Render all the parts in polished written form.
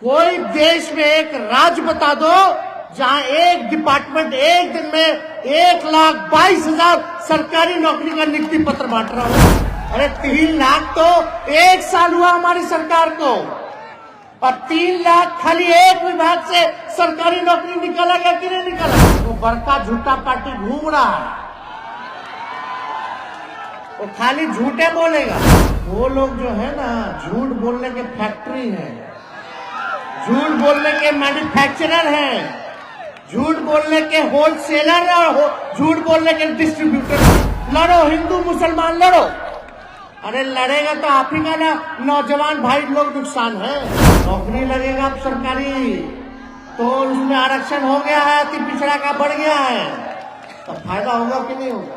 कोई देश में एक राज्य बता दो जहां एक डिपार्टमेंट एक दिन में 1,22,000 सरकारी नौकरी का नियुक्ति पत्र बांट रहा हो। अरे 3 लाख तो 1 साल हुआ हमारी सरकार को, और 3 लाख खाली एक विभाग से सरकारी नौकरी निकाला गया कि नहीं निकाला? वो बड़का झूठा पार्टी घूम रहा है, वो खाली झूठे बोलेगा। वो लोग जो है ना, झूठ बोलने के फैक्ट्री है, झूठ बोलने के मैन्युफैक्चरर हैं, झूठ बोलने के होलसेलर और झूठ बोलने के डिस्ट्रीब्यूटर। लड़ो, हिंदू मुसलमान लड़ो। अरे लड़ेगा तो आप ही का ना नौजवान भाई लोग नुकसान है। नौकरी लगेगा अब सरकारी, तो उसमें आरक्षण हो गया है, अति पिछड़ा का बढ़ गया है, तो फायदा होगा कि नहीं होगा?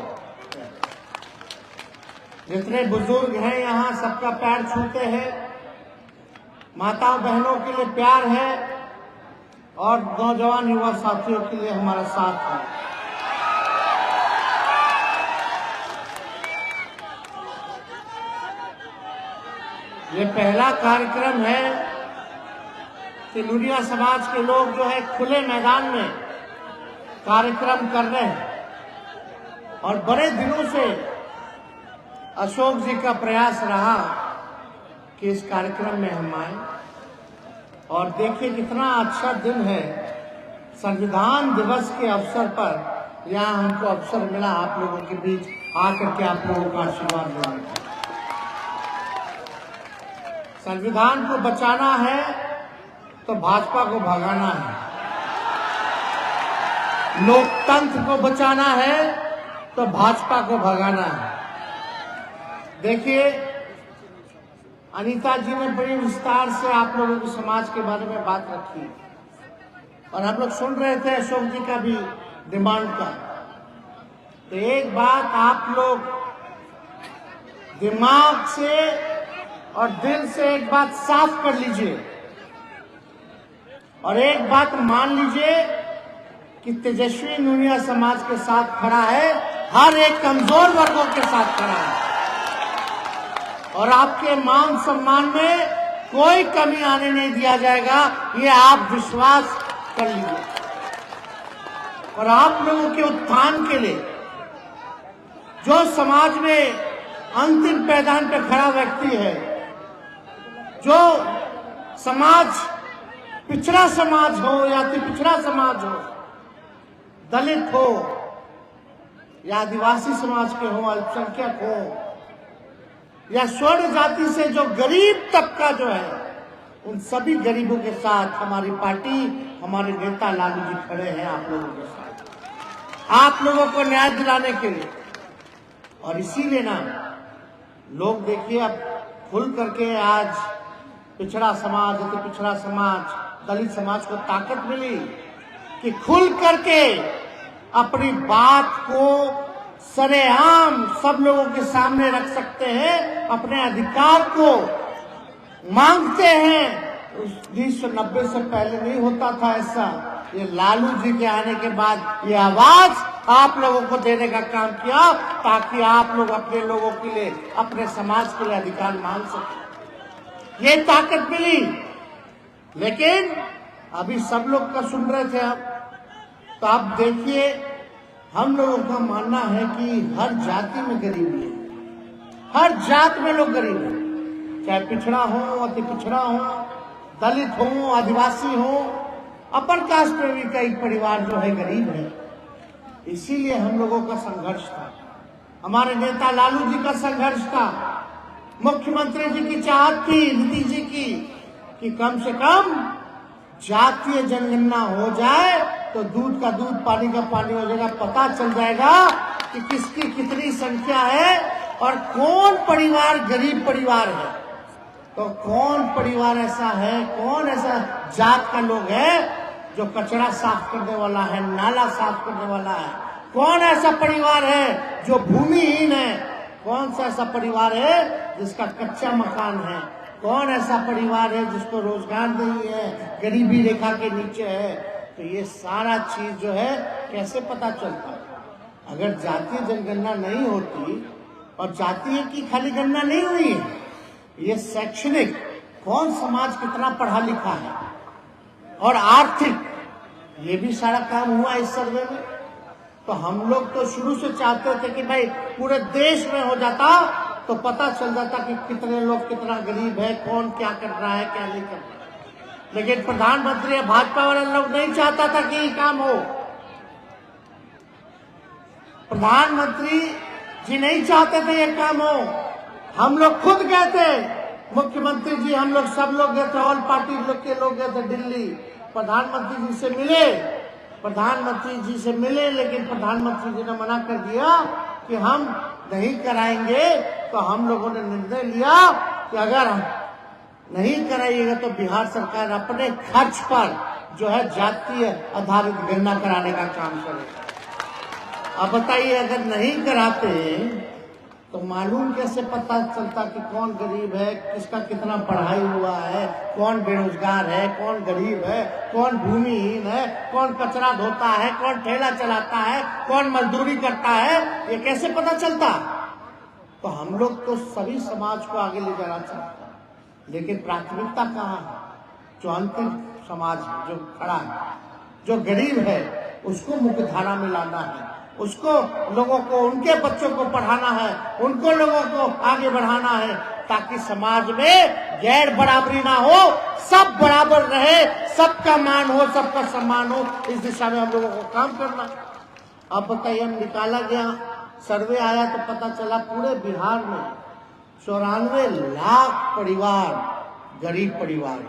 जितने बुजुर्ग हैं यहाँ सबका पैर छूते हैं, माताओं बहनों के लिए प्यार है, और नौजवान युवा साथियों के लिए हमारा साथ है। ये पहला कार्यक्रम है कि लुरिया समाज के लोग जो है खुले मैदान में कार्यक्रम कर रहे हैं, और बड़े दिनों से अशोक जी का प्रयास रहा कि इस कार्यक्रम में हम आए। और देखिए कितना अच्छा दिन है, संविधान दिवस के अवसर पर यहाँ हमको अवसर मिला आप लोगों के बीच आकर के आप लोगों का आशीर्वाद लेने का। संविधान को बचाना है तो भाजपा को भगाना है, लोकतंत्र को बचाना है तो भाजपा को भगाना है। देखिए, अनीता जी ने बड़ी विस्तार से आप लोगों के समाज के बारे में बात रखी, और हम लोग सुन रहे थे अशोक जी का भी डिमांड का। तो एक बात आप लोग दिमाग से और दिल से एक बात साफ कर लीजिए, और एक बात मान लीजिए कि तेजस्वी नूनिया समाज के साथ खड़ा है, हर एक कमजोर वर्गों के साथ खड़ा है, और आपके मान सम्मान में कोई कमी आने नहीं दिया जाएगा, ये आप विश्वास कर लीजिए। और आप लोगों के उत्थान के लिए जो समाज में अंतिम पैदान पर खड़ा व्यक्ति है, जो समाज पिछड़ा समाज हो या अति पिछड़ा समाज हो, दलित हो या आदिवासी समाज के हो, अल्पसंख्यक हो या स्वर्ण जाति से जो गरीब तबका जो है, उन सभी गरीबों के साथ हमारी पार्टी, हमारे नेता लालू जी खड़े हैं आप लोगों के साथ, आप लोगों को न्याय दिलाने के लिए। और इसीलिए ना लोग देखिए अब खुल करके आज पिछड़ा समाज, अति पिछड़ा समाज, दलित समाज को ताकत मिली कि खुल करके अपनी बात को सरेआम सब लोगों के सामने रख सकते हैं, अपने अधिकार को मांगते हैं। 1990 से पहले नहीं होता था ऐसा। ये लालू जी के आने के बाद ये आवाज आप लोगों को देने का काम किया, ताकि आप लोग अपने लोगों के लिए, अपने समाज के लिए अधिकार मांग सकें। ये ताकत मिली। लेकिन अभी सब लोग का सुन रहे थे आप, तो आप देखिए, हम लोगों का मानना है कि हर जाति में गरीबी है, हर जात में लोग गरीब हैं, चाहे पिछड़ा हो, अति पिछड़ा हो, दलित हो, आदिवासी हो, अपर कास्ट में भी कई परिवार जो है गरीब है। इसीलिए हम लोगों का संघर्ष था, हमारे नेता लालू जी का संघर्ष था, मुख्यमंत्री जी की चाहत थी, नीतीश जी की, कि कम से कम जातीय जनगणना हो जाए तो दूध का दूध, पानी का पानी हो जाएगा, पता चल जाएगा कि किसकी कितनी संख्या है और कौन परिवार गरीब परिवार है, तो कौन परिवार ऐसा है, कौन ऐसा जात का लोग है जो कचरा साफ करने वाला है, नाला साफ करने वाला है, कौन ऐसा परिवार है जो भूमिहीन है, कौन सा ऐसा परिवार है जिसका कच्चा मकान है, कौन ऐसा परिवार है जिसको रोजगार नहीं है, गरीबी रेखा के नीचे है। तो ये सारा चीज जो है कैसे पता चलता? अगर जातीय जनगणना नहीं होती, और जातीय की खाली गणना नहीं हुई है, ये शैक्षणिक, कौन समाज कितना पढ़ा लिखा है, और आर्थिक, ये भी सारा काम हुआ इस सर्वे में। तो हम लोग तो शुरू से चाहते थे कि भाई पूरे देश में हो जाता तो पता चल जाता कि कितने लोग कितना गरीब है, कौन क्या कर रहा है, क्या नहीं कर रहा है। लेकिन प्रधानमंत्री भाजपा वाले लोग नहीं चाहता था कि ये काम हो। प्रधानमंत्री जी नहीं चाहते थे ये काम हो। हम लोग खुद गए थे, मुख्यमंत्री जी, हम लोग सब लोग गए थे, ऑल पार्टी लोग के लोग गए थे दिल्ली, प्रधानमंत्री जी से मिले। प्रधानमंत्री जी से मिले, लेकिन प्रधानमंत्री जी ने मना कर दिया कि हम नहीं कराएंगे। तो हम लोगों ने निर्णय लिया कि अगर नहीं कराइएगा तो बिहार सरकार अपने खर्च पर जो है जातीय आधारित गणना कराने का काम करेगा। अब बताइए, अगर नहीं कराते तो मालूम कैसे पता चलता कि कौन गरीब है, किसका कितना पढ़ाई हुआ है, कौन बेरोजगार है, कौन गरीब है, कौन भूमिहीन है, कौन कचरा धोता है, कौन ठेला चलाता है, कौन मजदूरी करता है, ये कैसे पता चलता। तो हम लोग तो सभी समाज को आगे ले जाना चाहते हैं, लेकिन प्राथमिकता कहाँ है? जो अंतिम समाज जो खड़ा है, जो गरीब है, उसको मुख्य धारा में लाना है, उसको लोगों को, उनके बच्चों को पढ़ाना है, उनको लोगों को आगे बढ़ाना है, ताकि समाज में गैर बराबरी ना हो, सब बराबर रहे, सबका मान हो, सबका सम्मान हो। इस दिशा में हम लोगों को काम करना। अब बताइए, हम निकाला गया, सर्वे आया तो पता चला पूरे बिहार में 94 लाख परिवार गरीब परिवार,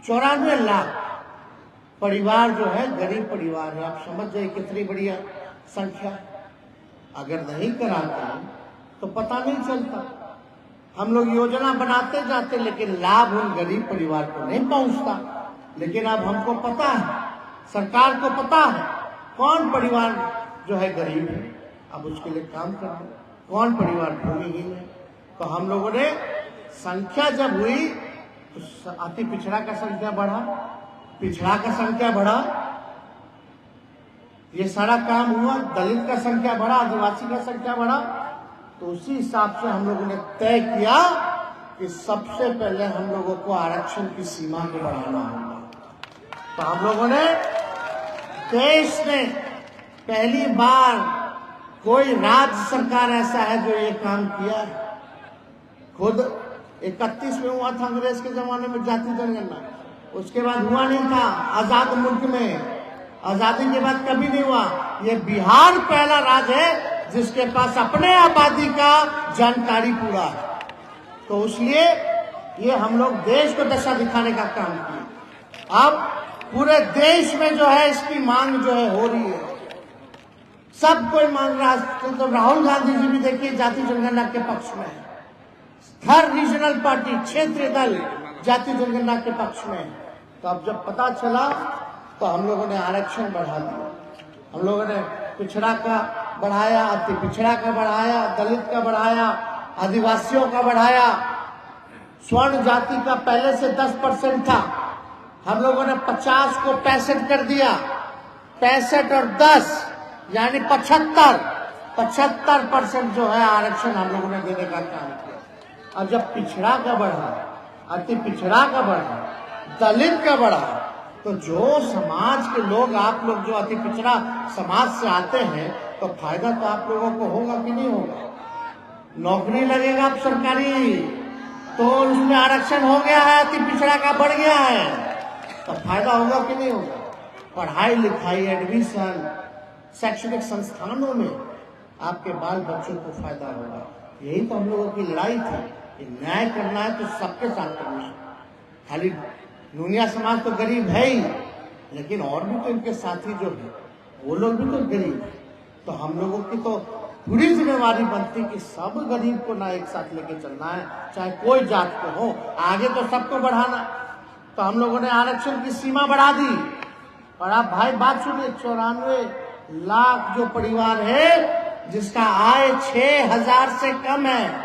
94 लाख परिवार जो है गरीब परिवार है। आप समझ जाइए कितनी बढ़िया संख्या। अगर नहीं कराते तो पता नहीं चलता। हम लोग योजना बनाते जाते, लेकिन लाभ उन गरीब परिवार को नहीं पहुंचता। लेकिन अब हमको पता है, सरकार को पता है कौन परिवार जो है गरीब है, अब उसके लिए काम करना, कौन परिवार भूमिहीन है। तो हम लोगों ने संख्या जब हुई तो अति पिछड़ा का संख्या बढ़ा, पिछड़ा का संख्या बढ़ा, ये सारा काम हुआ, दलित का संख्या बढ़ा, आदिवासी का संख्या बढ़ा। तो उसी हिसाब से हम लोगों ने तय किया कि सबसे पहले हम लोगों को आरक्षण की सीमा को बढ़ाना होगा। तो हम लोगों ने, देश में पहली बार कोई राज्य सरकार ऐसा है जो ये काम किया है। खुद 31 में हुआ था अंग्रेज के जमाने में जाति जनगणना, उसके बाद हुआ नहीं था आजाद मुल्क में, आजादी के बाद कभी नहीं हुआ। ये बिहार पहला राज्य है जिसके पास अपने आबादी का जानकारी पूरा है। तो इसलिए ये हम लोग देश को दशा दिखाने का काम किया। अब पूरे देश में जो है इसकी मांग जो है हो रही है, सब कोई मांग रहा है। तो राहुल गांधी जी भी देखिए जाति जनगणना के पक्ष में है, हर रीजनल पार्टी, क्षेत्रीय दल जाति जनगणना के पक्ष में है। तो अब जब पता चला तो हम लोगों ने आरक्षण बढ़ा दिया, हम लोगों ने पिछड़ा का बढ़ाया, अति पिछड़ा का बढ़ाया, दलित का बढ़ाया, आदिवासियों का बढ़ाया, स्वर्ण जाति का पहले से 10% था, हम लोगों ने 50 को 65 कर दिया, 65 और 10 यानी 75% जो है आरक्षण हम लोगों ने देने का काम किया। और जब पिछड़ा का बढ़ा, अति पिछड़ा का बढ़ा, दलित का बढ़ा, तो जो समाज के लोग, आप लोग जो अति पिछड़ा समाज से आते हैं, तो फायदा तो आप लोगों को होगा कि नहीं होगा। नौकरी लगेगा आप सरकारी, तो उसमें आरक्षण हो गया है, अति पिछड़ा का बढ़ गया है, तो फायदा होगा कि नहीं होगा। पढ़ाई लिखाई, एडमिशन, शैक्षणिक संस्थानों में आपके बाल बच्चों को फायदा होगा। यही तो हम लोगों की लड़ाई थी। न्याय करना है तो सबके साथ करना है। खाली नूनिया समाज तो गरीब है ही, लेकिन और भी तो इनके साथी जो है वो लोग भी तो गरीब है। तो हम लोगों की तो पूरी जिम्मेवारी बनती कि सब गरीब को ना एक साथ लेके चलना है, चाहे कोई जात को हो, आगे तो सबको बढ़ाना। तो हम लोगों ने आरक्षण की सीमा बढ़ा दी। और आप भाई बात सुनिए, 94 लाख जो परिवार है जिसका आय 6,000 से कम है,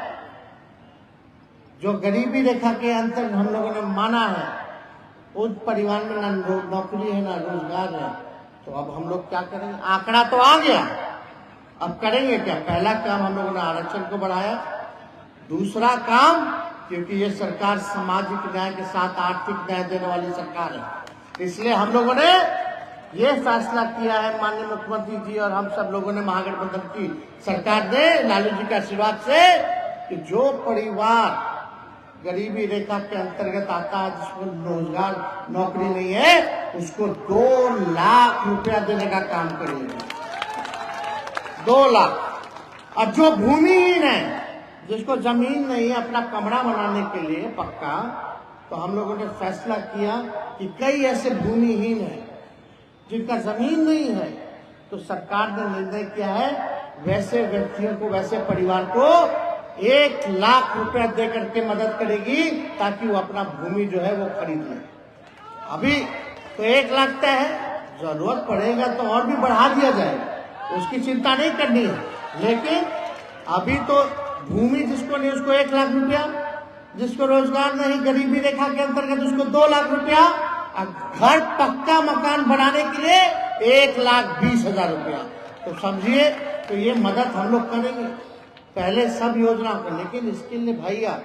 जो गरीबी रेखा के अंतर हम लोगों ने माना है, उस परिवार में ना नौकरी है ना रोजगार है। तो अब हम लोग क्या करेंगे? आंकड़ा तो आ गया, अब करेंगे क्या? पहला काम हम लोगों ने आरक्षण को बढ़ाया, दूसरा काम क्योंकि ये सरकार सामाजिक न्याय के साथ आर्थिक न्याय देने वाली सरकार है। इसलिए हम लोगों ने ये फैसला किया है, माननीय मुख्यमंत्री जी और हम सब लोगों ने, महागठबंधन की सरकार ने लालू जी के आशीर्वाद से, कि जो परिवार गरीबी रेखा के अंतर्गत आता है, जिसको रोजगार नौकरी नहीं है, उसको 2 लाख रुपया देने का काम करेंगे। 2 लाख। और जो भूमिहीन है, जिसको जमीन नहीं है अपना कमरा बनाने के लिए पक्का, तो हम लोगों ने फैसला किया कि कई ऐसे भूमिहीन हैं जिनका जमीन नहीं है, तो सरकार ने निर्णय किया है वैसे व्यक्तियों को, वैसे परिवार को 1 लाख रुपया दे करके मदद करेगी, ताकि वो अपना भूमि जो है वो खरीद ले। अभी तो 1 लाख तय है, जरूरत पड़ेगा तो और भी बढ़ा दिया जाएगा, उसकी चिंता नहीं करनी है। लेकिन अभी तो भूमि जिसको नहीं उसको 1 लाख रुपया, जिसको रोजगार नहीं, गरीबी रेखा के अंतर्गत, उसको 2 लाख रुपया, घर पक्का मकान बनाने के लिए 1,20,000 रुपया। तो समझिए, तो ये मदद हम लोग करेंगे पहले सब योजना को। लेकिन इसके लिए भैया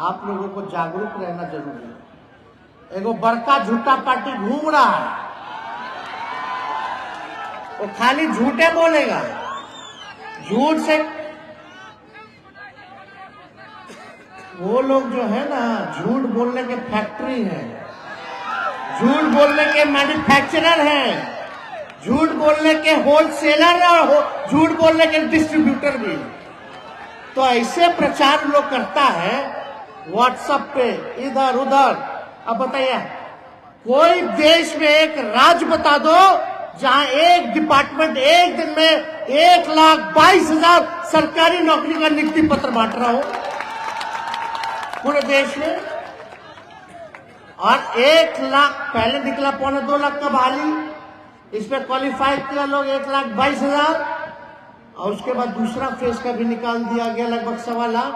आप लोगों को जागरूक रहना जरूरी है। एगो बड़का झूठा पार्टी घूम रहा है, वो खाली झूठे बोलेगा, झूठ से वो लोग जो है ना, झूठ बोलने के फैक्ट्री है, झूठ बोलने के मैन्युफैक्चरर हैं, झूठ बोलने के होलसेलर और झूठ बोलने के डिस्ट्रीब्यूटर भी। तो ऐसे प्रचार लोग करता है व्हाट्सएप पे, इधर उधर। अब बताइए, कोई देश में एक राज्य बता दो जहां एक डिपार्टमेंट एक दिन में 1,22,000 सरकारी नौकरी का नियुक्ति पत्र बांट रहा हो पूरे देश में। और 1 लाख पहले निकला, 2.25 लाख का बहाली, इस पे क्वालिफाई किया लोग 1,22,000, और उसके बाद दूसरा फेज का भी निकाल दिया गया लगभग 1.25 लाख।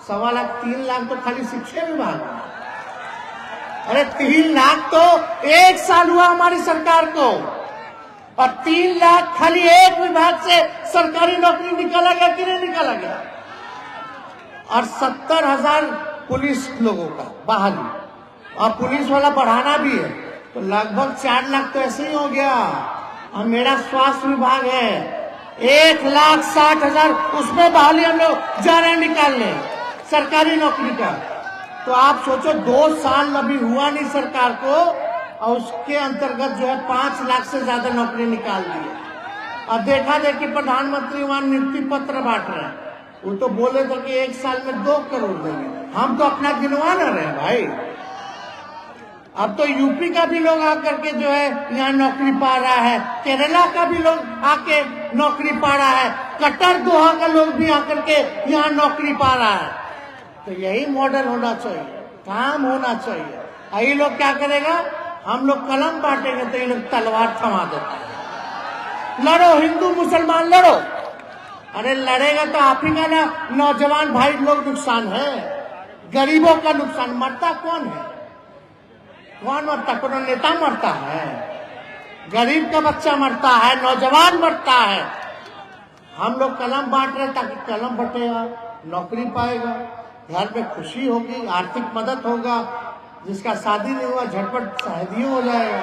1.25 लाख, 3 लाख तो खाली शिक्षा विभाग में। अरे 3 लाख तो 1 साल हुआ हमारी सरकार को, और 3 लाख खाली एक विभाग से सरकारी नौकरी निकाला गया कि नहीं निकाला गया। और 70,000 पुलिस लोगों का बहाली, और पुलिस वाला बढ़ाना भी है, तो लगभग 4 लाख तो ऐसे ही हो गया। और मेरा स्वास्थ्य विभाग है 1,60,000, उसमें बहाली हम लोग जा रहे हैं निकालने सरकारी नौकरी का। तो आप सोचो, 2 साल अभी हुआ नहीं सरकार को, और उसके अंतर्गत जो है 5 लाख से ज्यादा नौकरी निकाल दी। अब देखा जाए कि प्रधानमंत्री वहां नियुक्ति पत्र बांट रहे हैं, वो तो बोले थे कि 1 साल में 2 करोड़ देंगे। हम तो अपना गिनवा न रहे भाई। अब तो यूपी का भी लोग आकर के जो है यहाँ नौकरी पा रहा है, केरला का भी लोग आके नौकरी पा रहा है, कतर दोहा का लोग भी आकर के यहाँ नौकरी पा रहा है। तो यही मॉडल होना चाहिए, काम होना चाहिए। ये लोग क्या करेगा, हम लोग कलम बांटेंगे तो ये लोग तलवार थमा देते हैं। लड़ो हिंदू मुसलमान लड़ो। अरे लड़ेगा तो आप ही का ना नौजवान भाई लोग नुकसान है, गरीबों का नुकसान। मरता कौन है, कौन मरता, कौन नेता मरता है, गरीब का बच्चा मरता है, नौजवान मरता है। हम लोग कलम बांट रहे ताकि कलम बटेगा, नौकरी पाएगा, घर में खुशी होगी, आर्थिक मदद होगा, जिसका शादी नहीं हुआ झटपट शादी हो जाएगा,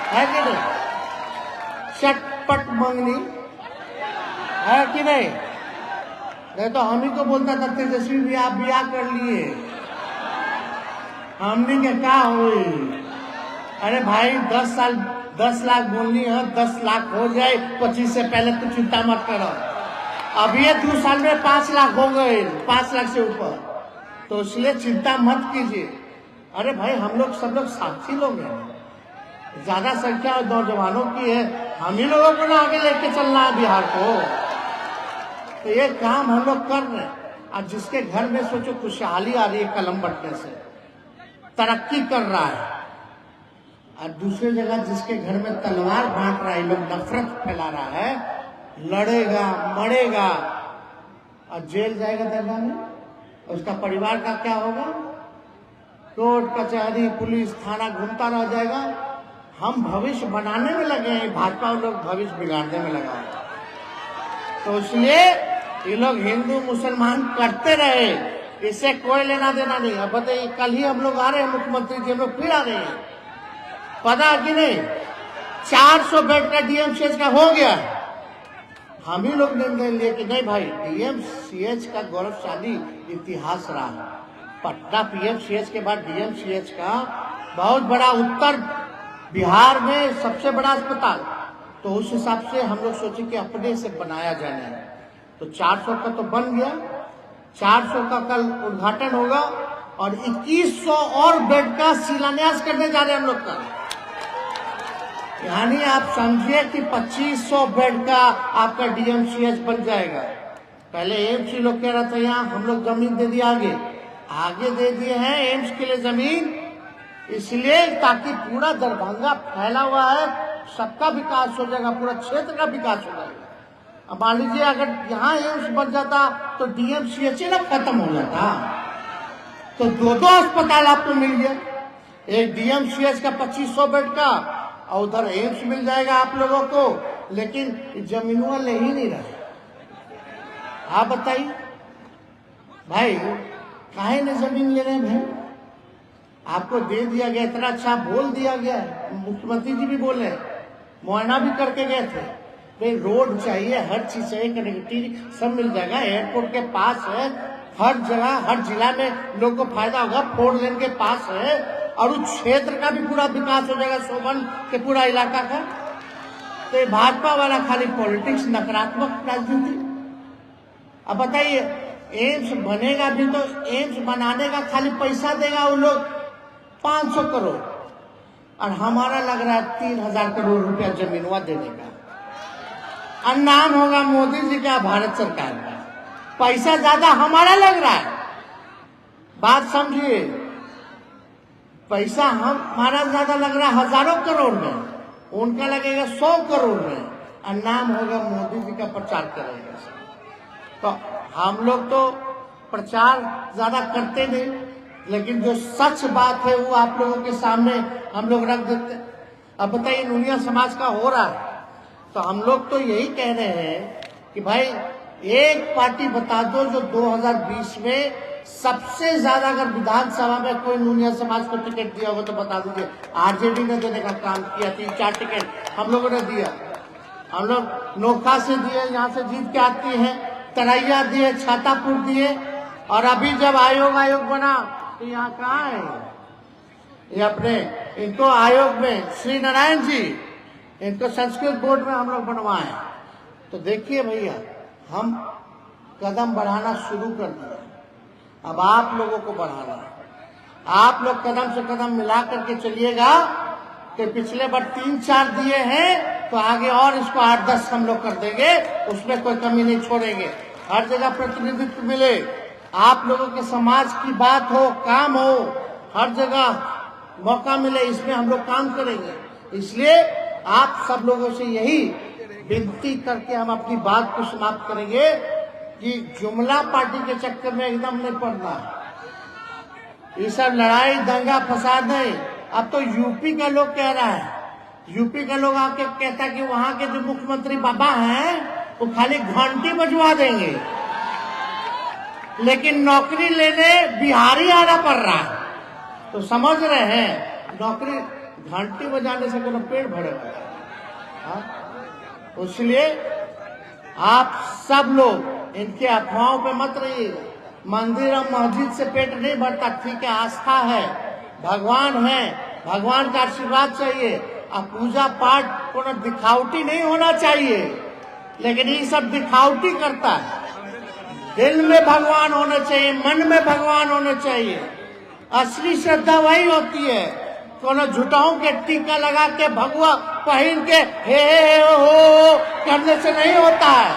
है कि नहीं। चटपट मंगनी है कि नहीं। नहीं तो हम ही को बोलता था तेजस्वी भी आप ब्याह कर लिए, हमने के क्या हुई। अरे भाई 10 लाख बोलनी है, 10 लाख हो जाए 25 से पहले तो चिंता मत करो। अब ये 2 साल में 5 लाख हो गए, 5 लाख से ऊपर, तो इसलिए चिंता मत कीजिए। अरे भाई हम लोग सब लोग साथी लोग हैं, ज्यादा संख्या नौजवानों की है, हम ही लोगों को ना आगे लेके चलना है बिहार को। तो ये काम हम लोग कर रहे हैं। और जिसके घर में सोचो खुशहाली आ रही है कलम बटने से, तरक्की कर रहा है, और दूसरी जगह जिसके घर में तलवार बांट रहा है, लोग नफरत फैला रहा है, लड़ेगा मरेगा और जेल जाएगा दरगाह में, उसका परिवार का क्या होगा। कोर्ट कचहरी पुलिस थाना घूमता रह जाएगा। हम भविष्य बनाने में लगे हैं, भाजपा लोग भविष्य बिगाड़ने में लगा है। तो इसलिए ये लोग हिंदू मुसलमान करते रहे, इससे कोई लेना देना नहीं। अब बताइए, कल ही हम लोग आ रहे हैं, मुख्यमंत्री जी हम लोग फिर आ रहे हैं, पता कि नहीं 400 बेड का डीएमसीएच का हो गया। हम ही लोग निर्णय लिए कि नहीं भाई, डीएमसीएच का गौरवशाली इतिहास रहा। पटना पीएमसीएच के बाद डीएमसीएच का बहुत बड़ा, उत्तर बिहार में सबसे बड़ा अस्पताल, तो उस हिसाब से हम लोग सोचे कि अपने से बनाया जाना है। तो 400 का तो बन गया, 400 का कल उद्घाटन होगा और 2100 और बेड का शिलान्यास करने जा रहे हैं हम लोग कल। यानी आप समझिए कि 2500 बेड का आपका डीएमसीएच बन जाएगा। पहले एम्स ही लोग कह रहा था, यहाँ हम लोग जमीन दे दिया, आगे दे दिए हैं एम्स के लिए जमीन, इसलिए ताकि पूरा दरभंगा फैला हुआ है, सबका विकास हो जाएगा, पूरा क्षेत्र का विकास हो जाएगा। अब मान लीजिए अगर यहाँ एम्स बन जाता तो डीएमसीएच ना खत्म हो जाता, तो दो अस्पताल आपको मिल गया, एक डीएमसीएच का 2500 बेड का और उधर एम्स मिल जाएगा आप लोगों को। लेकिन जमीनों ले ही नहीं रहा। आप बताइए भाई, काहे न जमीन ले रहे हैं भाई? आपको दे दिया गया, इतना अच्छा बोल दिया गया, मुख्यमंत्री जी भी बोले, मुआयना भी करके गए थे, भाई रोड चाहिए, हर चीज चाहिए, कनेक्टिविटी सब मिल जाएगा, एयरपोर्ट के पास है, हर जगह हर जिला में लोग को फायदा होगा, 4 लेन के पास है और उस क्षेत्र का भी पूरा विकास हो जाएगा, सोबन के पूरा इलाका का। तो ये भाजपा वाला खाली पॉलिटिक्स, नकारात्मक राजनीति। अब बताइए, एम्स बनेगा भी तो एम्स बनाने का खाली पैसा देगा वो लोग 500 करोड़, और हमारा लग रहा है 3000 करोड़ रुपया जमीनवा देने का, और नाम होगा मोदी जी का, भारत सरकार का। पैसा ज्यादा हमारा लग रहा है, बात समझिए, पैसा हमारा ज्यादा लग रहा है हजारों करोड़ में, उनका लगेगा 100 करोड़ में, और नाम होगा मोदी जी का, प्रचार करेगा। तो हम लोग तो प्रचार ज्यादा करते नहीं, लेकिन जो सच बात है वो आप लोगों के सामने हम लोग रख देते। अब बताइए, नूनिया समाज का हो रहा है, तो हम लोग तो यही कह रहे हैं कि भाई एक पार्टी बता दो जो 2020 में सबसे ज्यादा, अगर विधानसभा में कोई नूनिया समाज को टिकट दिया होगा तो बता दीजिए। आरजेडी ने देने का काम किया, 3-4 टिकट हम लोगों ने दिया। हम लोग नोखा से दिए, यहाँ से जीत के आती है, तरैया दिए, छातापुर दिए, और अभी जब आयोग बना तो यहाँ कहाँ है ये अपने, इनको आयोग में श्री नारायण जी, इनको संस्कृत बोर्ड में हम लोग बनवाए। तो देखिए भैया, हम कदम बढ़ाना शुरू कर दिया, अब आप लोगों को बढ़ाना है। आप लोग कदम से कदम मिला करके चलिएगा, कि पिछले बार 3-4 दिए हैं तो आगे और इसको 8-10 हम लोग कर देंगे, उसमें कोई कमी नहीं छोड़ेंगे। हर जगह प्रतिनिधित्व मिले, आप लोगों के समाज की बात हो, काम हो, हर जगह मौका मिले, इसमें हम लोग काम करेंगे। इसलिए आप सब लोगों से यही विनती करके हम अपनी बात को समाप्त करेंगे कि जुमला पार्टी के चक्कर में एकदम नहीं पड़ना, ये सब लड़ाई दंगा फसाद नहीं। अब तो यूपी का लोग कह रहा है, यूपी का लोग आके कहता है कि वहां के जो मुख्यमंत्री बाबा हैं वो खाली घंटी बजवा देंगे, लेकिन नौकरी लेने बिहारी आना पड़ रहा है। तो समझ रहे हैं, नौकरी घंटी बजाने से कोई पेट भरेगा। इसलिए आप सब लोग इनके अफवाहों पे मत रहिएगा। मंदिर और मस्जिद से पेट नहीं भरता, ठीक है, आस्था है, भगवान है, भगवान का आशीर्वाद चाहिए। अब पूजा पाठ को दिखावटी नहीं होना चाहिए, लेकिन ये सब दिखावटी करता है। दिल में भगवान होना चाहिए, मन में भगवान होना चाहिए। असली श्रद्धा वही होती है, कोनो झूठाओं के टीका लगा के भगवा पहन के हे हो करने से नहीं होता है,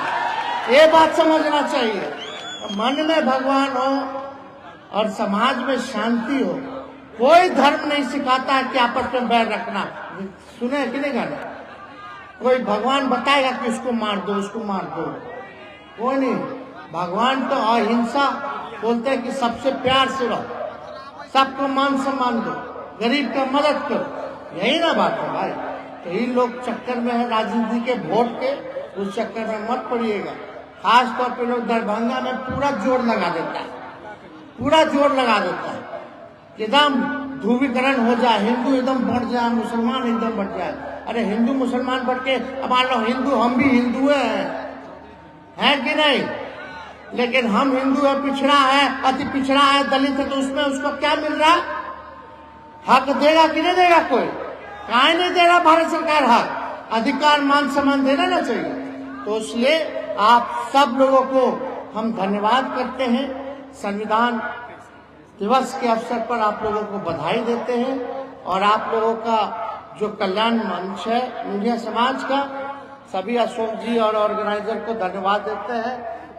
ये बात समझना चाहिए। मन में भगवान हो और समाज में शांति हो। कोई धर्म नहीं सिखाता है कि आपस में बैर रखना, सुने कि नहीं गाना? कोई भगवान बताएगा कि उसको मार दो, उसको मार दो, कोई नहीं। भगवान तो अहिंसा बोलते हैं कि सबसे प्यार से रहो, सबको मान सम्मान दो, गरीब का मदद करो, यही ना बात है भाई। यही लोग चक्कर में है राजनीति के, वोट के, उस चक्कर में मत पड़िएगा। खास तौर पे लोग दरभंगा में पूरा जोर लगा देता है, पूरा जोर लगा देता है कि एकदम ध्रुवीकरण हो जाए, हिंदू एकदम बढ़ जाए, मुसलमान एकदम बढ़ जाए। अरे हिंदू मुसलमान बढ़ के, अब मान लो हिंदू, हम भी हिंदू हैं कि नहीं, लेकिन हम हिंदू है, पिछड़ा है, अति पिछड़ा है, दलित है, तो उसमें उसको क्या मिल रहा है? हक देगा कि नहीं देगा? कोई काहे नहीं दे रहा भारत सरकार हक, अधिकार, मान सम्मान देना ना चाहिए। तो इसलिए आप सब लोगों को हम धन्यवाद करते हैं। संविधान दिवस के अवसर पर आप लोगों को बधाई देते हैं और आप लोगों का जो कल्याण मंच है नूरिया समाज का, सभी अशोक जी और ऑर्गेनाइजर को धन्यवाद देते हैं।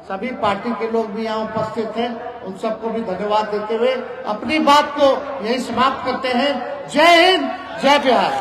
सभी पार्टी के लोग भी यहाँ उपस्थित हैं, उन सबको भी धन्यवाद देते हुए अपनी बात को यही समाप्त करते हैं। जय हिंद, जय बिहार।